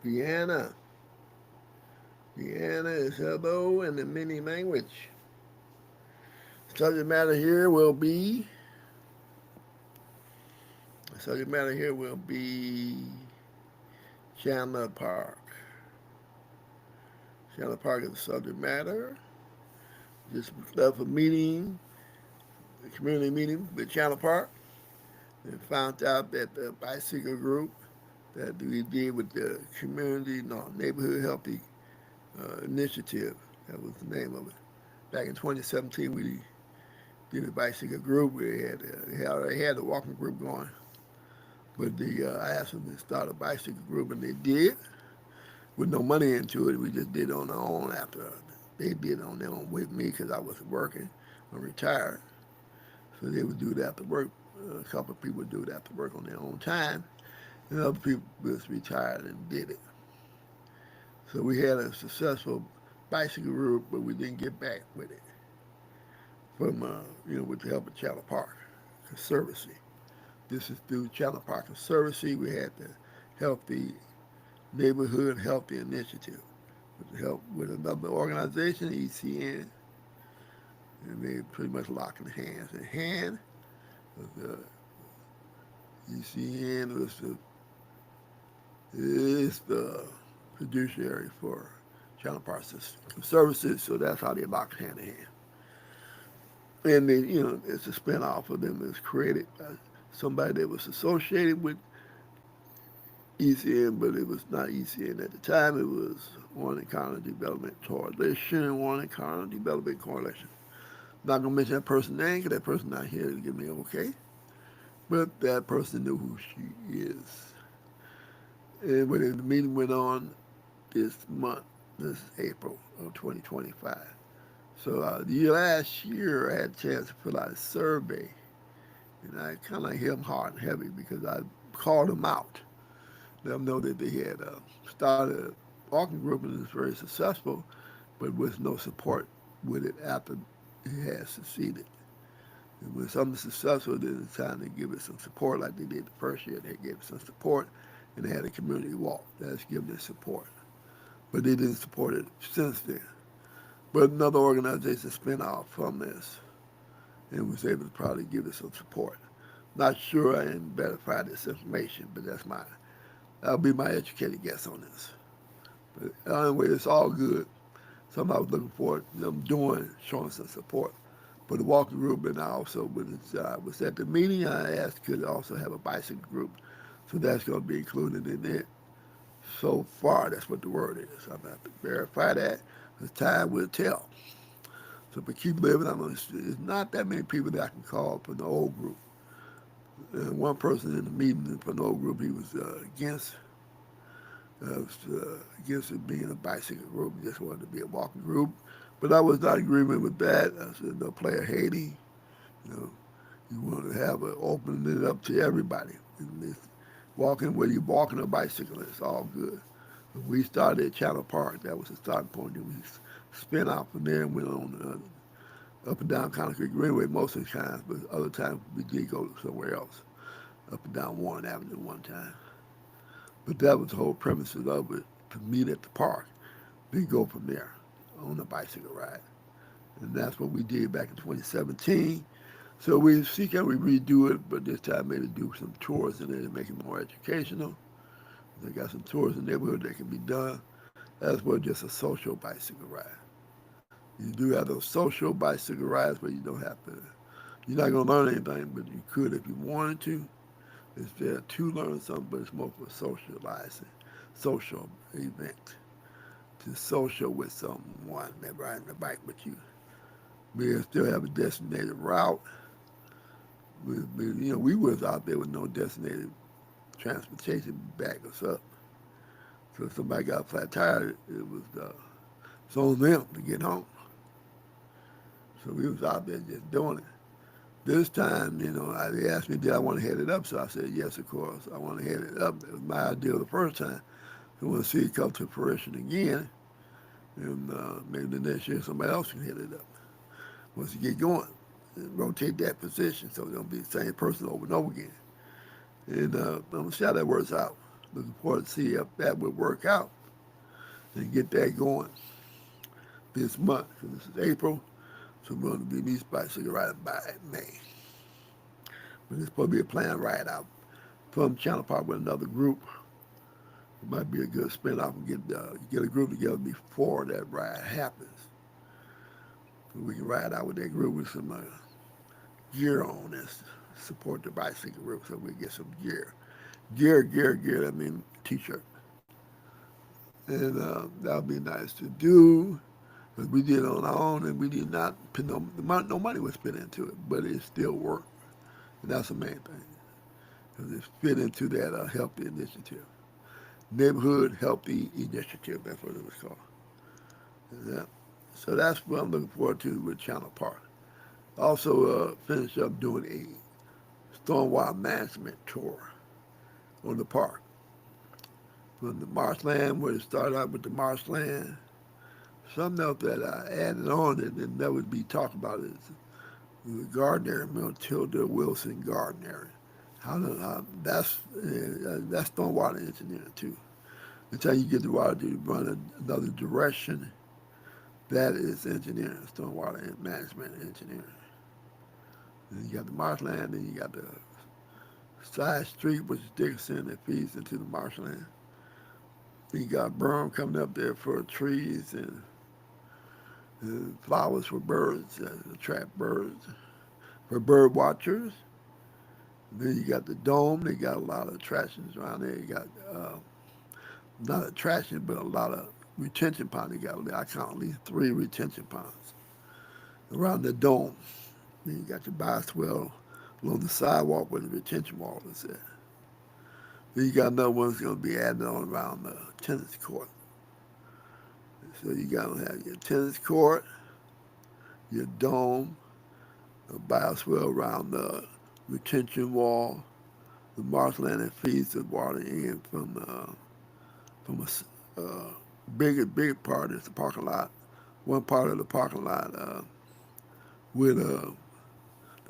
Vienna. Vienna is hello in the mini language. Subject matter here will be. The subject matter here will be Chandler Park. Chandler Park is the subject matter. Just left a meeting, a community meeting with Chandler Park, and found out that the bicycle group that we did with the community, no, neighborhood healthy initiative. That was the name of it. Back in 2017, we did a bicycle group. They had a walking group going, but I asked them to start a bicycle group, and they did with no money into it. We just did it on our own after they did it on their own with me because I wasn't working. I'm retired, so they would do it after work. A couple of people would do it after work on their own time, and other people was retired and did it. So we had a successful bicycle group, but we didn't get back with it from with the help of Chandler Park Conservancy. This is through Chandler Park Conservancy. We had the Healthy Neighborhood Healthy Initiative with the help with another organization, ECN, and they pretty much locking hands. And hand was the ECN was the is the fiduciary for Chandler Park Services, so that's how they locked hand in hand. And they, it's a spinoff of them that's created by somebody that was associated with ECN, but it was not ECN at the time. It was Warren County Development Coalition, Warren County Development Coalition. Not gonna mention that person's name because that person not here to give me okay, but that person knew who she is. And when the meeting went on this month, this April of 2025. So the last year, I had a chance to fill out a survey, and I kind of hit them hard and heavy because I called them out. Let them know that they had started a walking group and it was very successful, but with no support with it after it had succeeded. And when something's successful, then it's time to give it some support like they did the first year. They gave it some support, and they had a community walk. That's giving it support. But they didn't support it since then. But another organization spin off from this and was able to probably give it some support. Not sure I didn't verify this information, but that'll be my educated guess on this. But anyway, it's all good. Something I was looking for them doing, showing some support for the walking group, and I also was at the meeting. I asked could also have a bicycle group, so that's going to be included in it. So far, that's what the word is. I'm going to have to verify that. The time will tell. So if we keep living, there's not that many people that I can call from the old group. And one person in the meeting from the old group, he was against it being a bicycle group. He just wanted to be a walking group. But I was not in agreement with that. I said, no player Haiti. You know, you want to have it opening it up to everybody. And it's walking, whether you're walking or bicycling, it's all good. But we started at Chandler Park. That was the starting point. And we spin out from there and went on up and down Connor Creek Greenway most of the times, but other times we did go somewhere else, up and down Warren Avenue one time. But that was the whole premise of it, to meet at the park, then go from there on a bicycle ride. And that's what we did back in 2017. So we see can we redo it, but this time maybe do some tours in it and make it more educational. They got some tours in the neighborhood that can be done. That's what just a social bicycle ride. You do have those social bicycle rides where you don't have to, you're not going to learn anything, but you could if you wanted to. It's there to learn something, but it's more for socializing, social event. To social with someone that riding the bike with you. We still have a designated route. We was out there with no designated transportation to back us up. So if somebody got a flat tire, it's on them to get home. So we was out there just doing it. This time, they asked me, did I want to head it up? So I said, yes, of course. I want to head it up. It was my idea the first time. I want to see it come to fruition again. And maybe the next year somebody else can head it up. Once you get going, and rotate that position so it don't be the same person over and over again. And I'm going to see how that works out. Looking forward to see if that would work out and get that going this month. This is April, so we're going to be these bicycle riding by May. But it's supposed to be a planned ride out from Chandler Park with another group. It might be a good spin off and get a group together before that ride happens. So we can ride out with that group with some gear on and support the bicycle group so we get some gear. Gear, that means t-shirt. And that would be nice to do. Because we did it on our own and we did not put no money was spent into it, but it still worked. And that's the main thing. Because it fit into that healthy initiative. Neighborhood Healthy Initiative, that's what it was called. Yeah. So that's what I'm looking forward to with Chandler Park. Also finish up doing a stormwater management tour on the park. From the marshland, where it started out with the marshland. Something else that I added on that didn't never be talked about is the garden area, Matilda Wilson Garden Area. That's stormwater engineering too. Until you get the water to run another direction, that is engineering, stormwater management engineering. Then you got the marshland, then you got the side street, which is Dickinson, that feeds into the marshland. Then you got berm coming up there for trees and flowers for birds, attract birds, for bird watchers. And then you got the dome. They got a lot of attractions around there. You got not attraction, but a lot of retention ponds. They got, I count at least 3 retention ponds around the dome. Then you got your bioswale along the sidewalk where the retention wall is at. Then you got another one that's going to be added on around the tennis court. So you got to have your tennis court, your dome, a bioswale around the retention wall, the marshland that feeds the water in from a bigger part is the parking lot. One part of the parking lot with the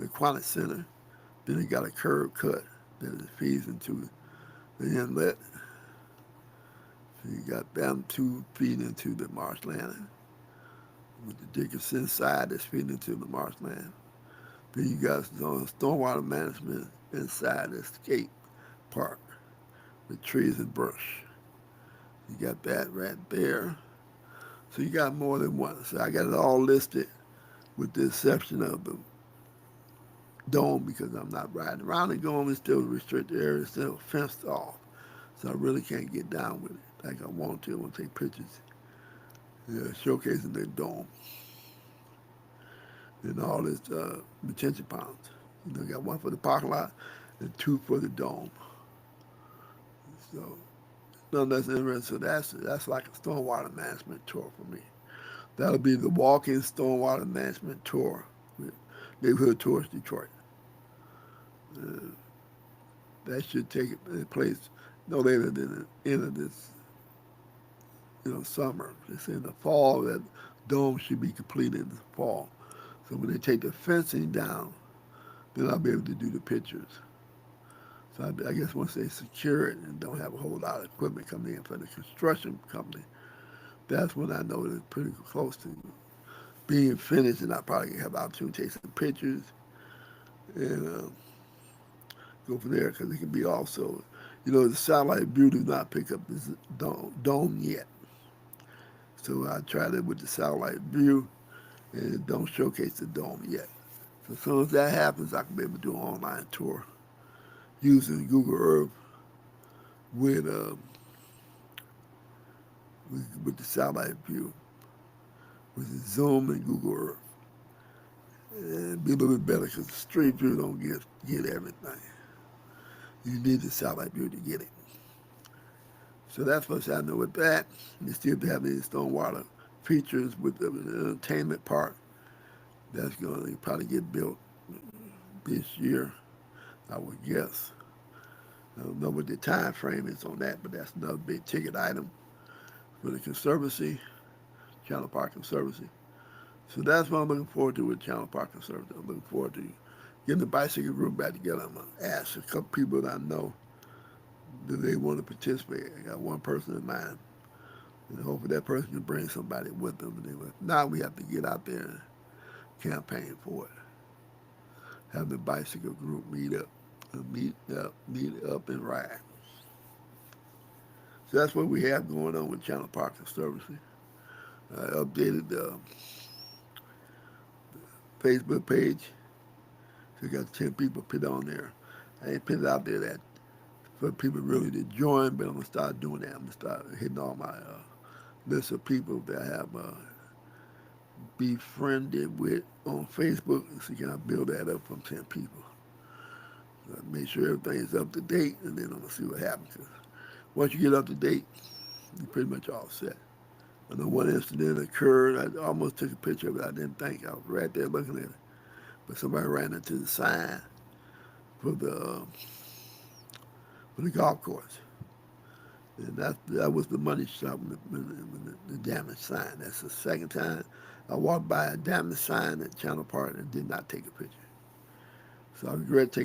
Aquatic Center. Then it got a curb cut that it feeds into the inlet. So you got them 2 feeding into the marshland with the Dickinson side that's feeding into the marshland. Then you got stormwater management inside the skate park with trees and brush. You got that right there. So you got more than one. So I got it all listed with the exception of the dome because I'm not riding around the dome. It's still a restricted area. It's still fenced off. So I really can't get down with it like I want to. I want to take pictures, showcasing the dome and all this retention ponds. You know, got 1 for the parking lot and 2 for the dome. So none that's interesting. So that's like a stormwater management tour for me. That'll be the walk-in stormwater management tour with Neighborhood Tours Detroit. Uh, that should take place no later than the end of this, summer. It's in the fall. That dome should be completed in the fall. So when they take the fencing down, then I'll be able to do the pictures. So I guess once they secure it and don't have a whole lot of equipment coming in for the construction company, that's when I know it's pretty close to being finished, and I probably have the opportunity to take some pictures and go from there because it can be also, the satellite view does not pick up this dome yet. So I tried it with the satellite view and it don't showcase the dome yet. So as soon as that happens, I can be able to do an online tour using Google Earth with the satellite view, with the Zoom and Google Earth. And be a little bit better because the street view don't get everything. You need the satellite view to get it. So that's what's happening with that. You still have these stormwater features with the entertainment park. That's going to probably get built this year, I would guess. I don't know what the time frame is on that, but that's another big ticket item for the Conservancy, Chandler Park Conservancy. So that's what I'm looking forward to with Chandler Park Conservancy. I'm looking forward to getting the bicycle group back together. I'm going to ask a couple people that I know Do they want to participate? I got one person in mind, and hopefully that person can bring somebody with them. And then, now we have to get out there and campaign for it. Have the bicycle group meet up and ride. So that's what we have going on with Chandler Park Conservancy. I updated the Facebook page. So we got 10 people put on there. I ain't put it out there that for people really to join, but I'm gonna start doing that. I'm gonna start hitting all my list of people that I have befriended with on Facebook. So can I build that up from 10 people? So make sure everything's up to date, and then I'm gonna see what happens. Once you get up to date, you're pretty much all set. I know one incident occurred. I almost took a picture of it. I didn't think. I was right there looking at it. But somebody ran into the sign for the golf course. And that was the money shot when the damaged sign. That's the second time I walked by a damaged sign at Chandler Park and did not take a picture. So I regret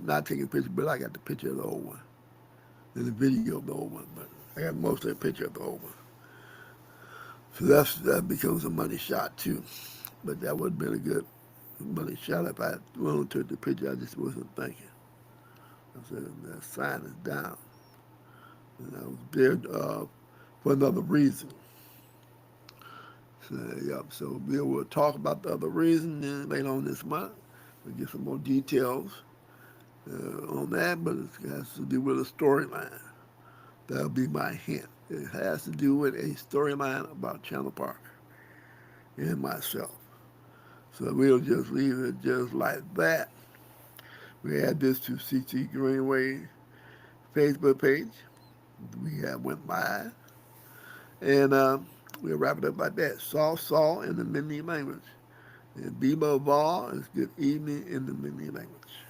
not taking a picture, but I got the picture of the old one and the video of the old one. But I got mostly a picture of the old one. So that becomes a money shot too. But that would have been a good money shot if I wanted to take the picture. I just wasn't thinking. I said that sign is down, and I was there for another reason. So, yep. So we'll talk about the other reason later on this month. We'll get some more details on that, but it has to do with a storyline. That'll be my hint. It has to do with a storyline about Chandler Park and myself. So we'll just leave it just like that. We add this to CT Greenway Facebook page. We have went live. And we'll wrap it up like that. Saw in the Mini language. And Biba Val is good evening in the Mini language.